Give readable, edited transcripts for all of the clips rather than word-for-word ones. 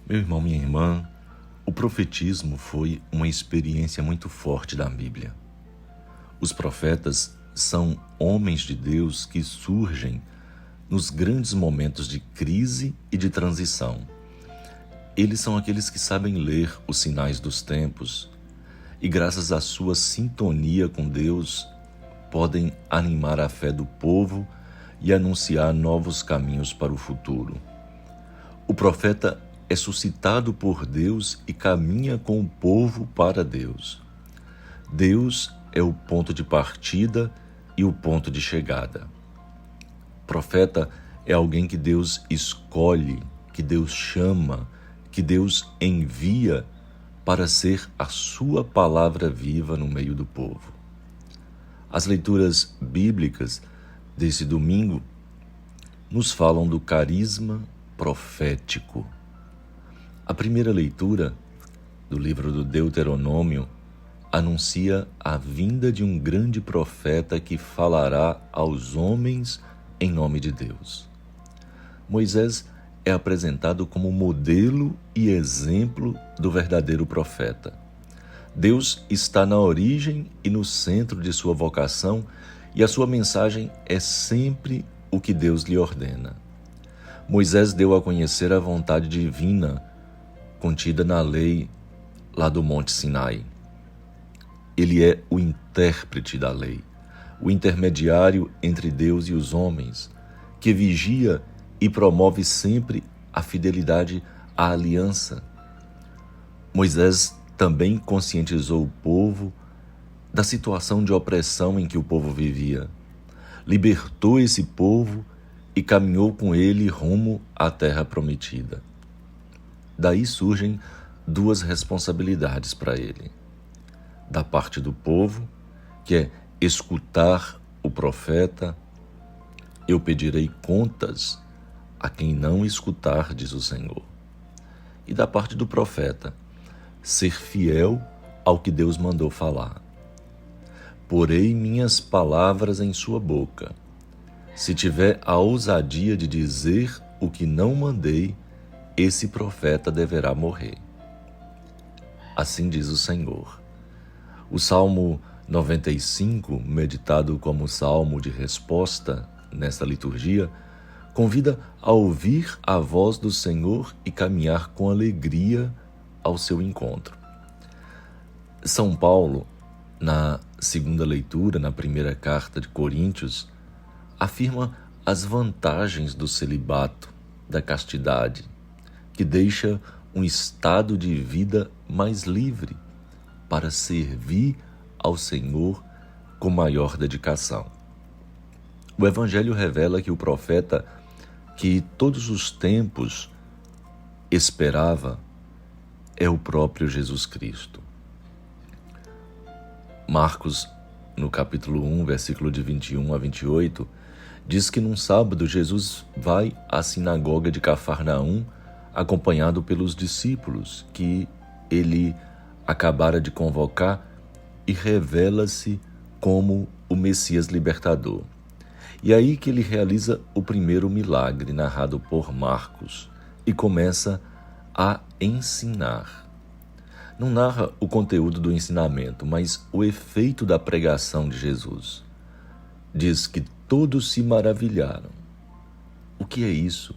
Meu irmão, minha irmã, o profetismo foi uma experiência muito forte da Bíblia. Os profetas são homens de Deus que surgem nos grandes momentos de crise e de transição. Eles são aqueles que sabem ler os sinais dos tempos e, graças à sua sintonia com Deus, podem animar a fé do povo e anunciar novos caminhos para o futuro. O profeta é suscitado por Deus e caminha com o povo para Deus. Deus é o ponto de partida e o ponto de chegada. Profeta é alguém que Deus escolhe, que Deus chama, que Deus envia para ser a sua palavra viva no meio do povo. As leituras bíblicas desse domingo nos falam do carisma profético. A primeira leitura do livro do Deuteronômio anuncia a vinda de um grande profeta que falará aos homens em nome de Deus. Moisés é apresentado como modelo e exemplo do verdadeiro profeta. Deus está na origem e no centro de sua vocação, e a sua mensagem é sempre o que Deus lhe ordena. Moisés deu a conhecer a vontade divina contida na lei lá do Monte Sinai. Ele é o intérprete da lei, o intermediário entre Deus e os homens, que vigia e promove sempre a fidelidade à aliança. Moisés também conscientizou o povo da situação de opressão em que o povo vivia, libertou esse povo e caminhou com ele rumo à terra prometida. Daí surgem duas responsabilidades para ele. Da parte do povo, que é escutar o profeta, eu pedirei contas a quem não escutar, diz o Senhor. E da parte do profeta, ser fiel ao que Deus mandou falar. Porei minhas palavras em sua boca. Se tiver a ousadia de dizer o que não mandei, esse profeta deverá morrer. Assim diz o Senhor. O Salmo 95, meditado como salmo de resposta nesta liturgia, convida a ouvir a voz do Senhor e caminhar com alegria ao seu encontro. São Paulo, na segunda leitura, na primeira carta de Coríntios, afirma as vantagens do celibato, da castidade, que deixa um estado de vida mais livre para servir ao Senhor com maior dedicação. O Evangelho revela que o profeta que todos os tempos esperava é o próprio Jesus Cristo. Marcos, no capítulo 1, versículo de 21 a 28, diz que num sábado Jesus vai à sinagoga de Cafarnaum acompanhado pelos discípulos que ele acabara de convocar e revela-se como o Messias libertador. E aí que ele realiza o primeiro milagre narrado por Marcos e começa a ensinar. Não narra o conteúdo do ensinamento, mas o efeito da pregação de Jesus. Diz que todos se maravilharam. O que é isso?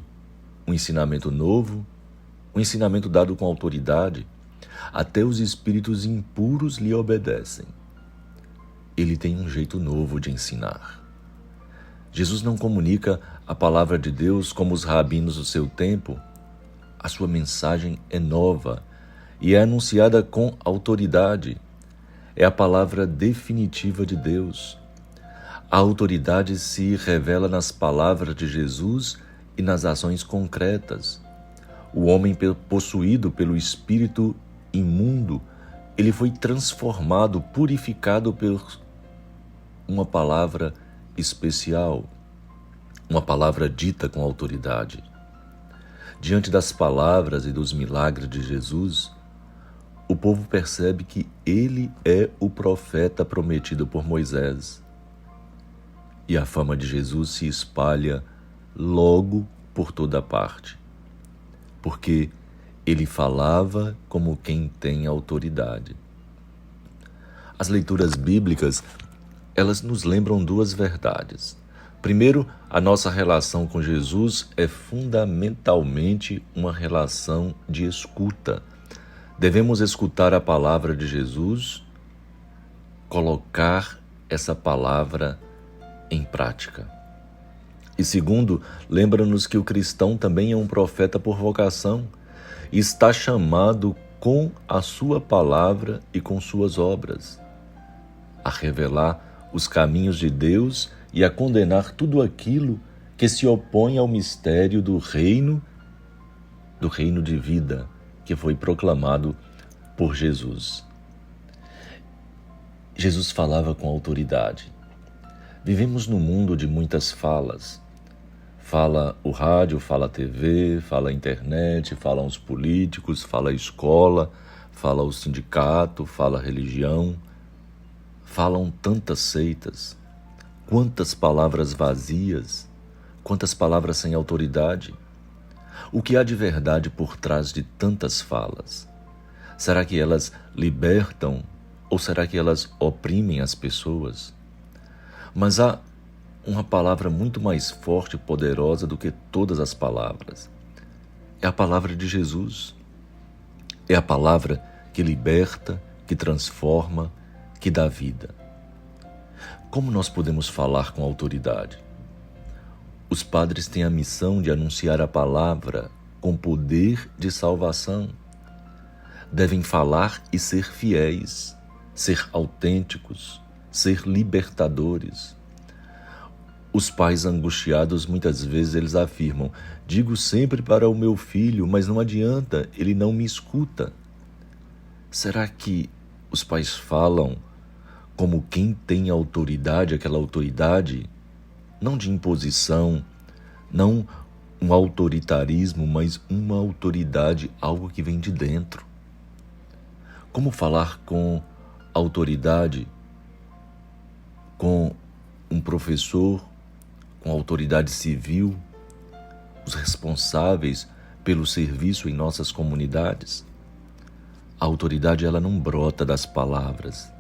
Um ensinamento novo? Um ensinamento dado com autoridade? Até os espíritos impuros lhe obedecem. Ele tem um jeito novo de ensinar. Jesus não comunica a palavra de Deus como os rabinos do seu tempo. A sua mensagem é nova e é anunciada com autoridade. É a palavra definitiva de Deus. A autoridade se revela nas palavras de Jesus e nas ações concretas. O homem possuído pelo espírito imundo, ele foi transformado, purificado por uma palavra especial, uma palavra dita com autoridade. Diante das palavras e dos milagres de Jesus, o povo percebe que ele é o profeta prometido por Moisés. E a fama de Jesus se espalha logo por toda parte, porque Ele falava como quem tem autoridade. As leituras bíblicas, elas nos lembram duas verdades. Primeiro, a nossa relação com Jesus é fundamentalmente uma relação de escuta. Devemos escutar a palavra de Jesus, colocar essa palavra em prática. E segundo, lembra-nos que o cristão também é um profeta por vocação e está chamado com a sua palavra e com suas obras a revelar os caminhos de Deus e a condenar tudo aquilo que se opõe ao mistério do reino de vida que foi proclamado por Jesus. Jesus falava com autoridade. Vivemos num mundo de muitas falas. Fala o rádio, fala a TV, fala a internet, falam os políticos, fala a escola, fala o sindicato, fala a religião. Falam tantas seitas, quantas palavras vazias, quantas palavras sem autoridade. O que há de verdade por trás de tantas falas? Será que elas libertam ou será que elas oprimem as pessoas? Mas há uma palavra muito mais forte e poderosa do que todas as palavras. É a palavra de Jesus. É a palavra que liberta, que transforma, que dá vida. Como nós podemos falar com autoridade? Os padres têm a missão de anunciar a palavra com poder de salvação. Devem falar e ser fiéis, ser autênticos, ser libertadores. Os pais angustiados, muitas vezes, eles afirmam: digo sempre para o meu filho, mas não adianta, ele não me escuta. Será que os pais falam como quem tem autoridade, aquela autoridade, não de imposição, não um autoritarismo, mas uma autoridade, algo que vem de dentro? Como falar com autoridade, com um professor, com autoridade civil, os responsáveis pelo serviço em nossas comunidades? A autoridade, ela não brota das palavras,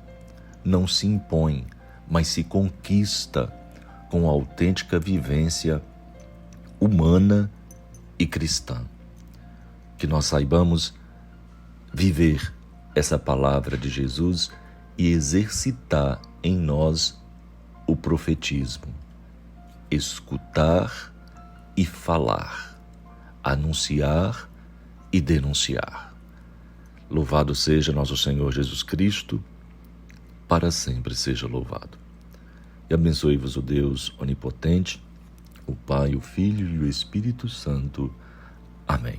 não se impõe, mas se conquista com a autêntica vivência humana e cristã. Que nós saibamos viver essa palavra de Jesus e exercitar em nós o profetismo. Escutar e falar, anunciar e denunciar. Louvado seja nosso Senhor Jesus Cristo, para sempre seja louvado. E abençoe-vos o Deus onipotente, o Pai, o Filho e o Espírito Santo. Amém.